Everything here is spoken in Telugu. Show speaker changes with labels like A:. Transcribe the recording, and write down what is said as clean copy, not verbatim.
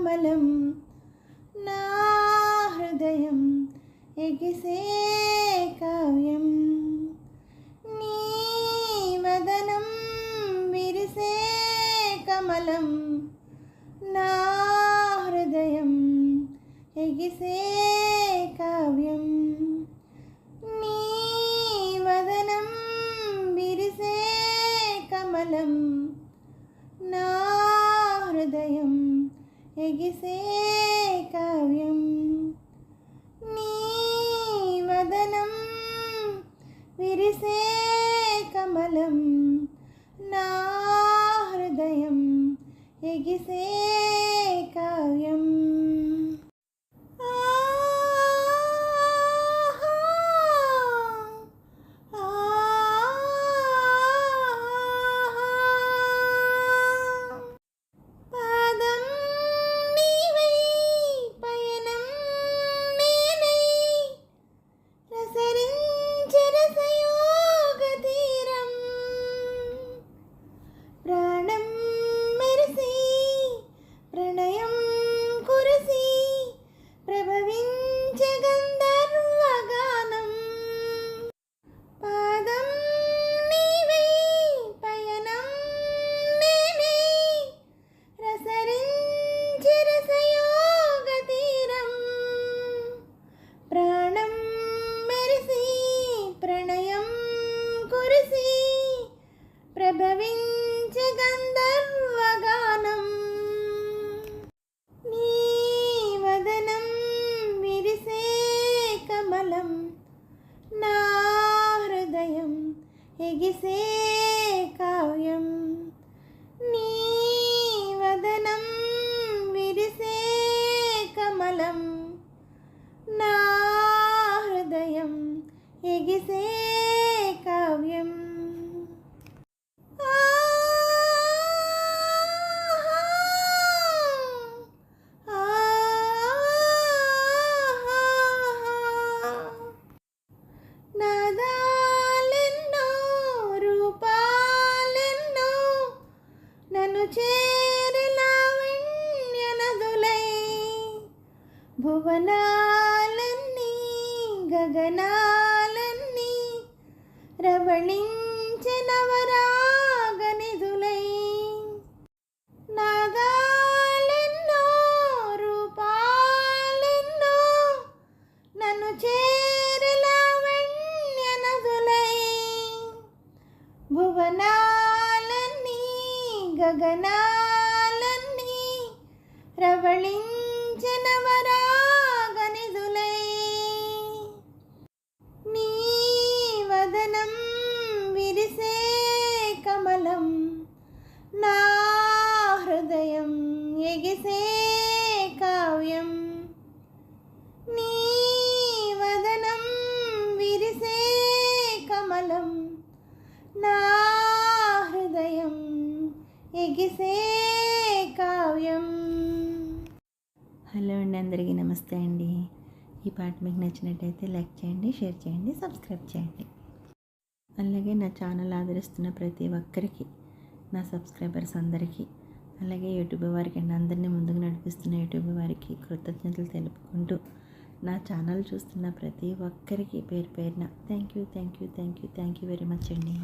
A: కమలం నా హృదయం ఎగిసే కావ్యం నీ వదనం విరిసే కమలం నా హృదయం ఎగిసే కావ్యం నీ వదనం విరిసే కమలం నా హృదయం ఎగిసే కావ్యం నీ వదనం విరిసే కమలం నా హృదయం ఎగిసే కావ్యం ప్రభవించే గంధర్వగానం నీ వదనం విరిసే కమలం నా హృదయం ఎగిసే కావ్యం నీ వదనం విరిసే కమలం నా హృదయం ఎగిసే కావ్యం భువనాలన్నీ గగనాలన్నీ రవళించే నవరాగనిధులై నాదాలెన్నో రూపాలెన్నో నన్ను చేరలావణ్యనదులై భువనాలన్నీ గగనాలన్నీ రవళించే నవరాగనిధులై నీ వదనం విరిసే కమలం నా హృదయం ఎగిసే కావ్యం నీ వదనం విరిసే కమలం నా హృదయం ఎగిసే కావ్యం.
B: హలో అండి, అందరికీ నమస్తే అండి. ఈ పాట మీకు నచ్చినట్టయితే లైక్ చేయండి, షేర్ చేయండి, సబ్స్క్రైబ్ చేయండి. అలాగే నా ఛానల్ ఆదరిస్తున్న ప్రతి ఒక్కరికి, నా సబ్స్క్రైబర్స్ అందరికీ, అలాగే యూట్యూబ్ వారికి అండి, అందరినీ ముందుకు నడిపిస్తున్న యూట్యూబ్ వారికి కృతజ్ఞతలు తెలుపుకుంటూ నా ఛానల్ చూస్తున్న ప్రతి ఒక్కరికి పేరు పేరున థ్యాంక్ యూ వెరీ మచ్ అండి.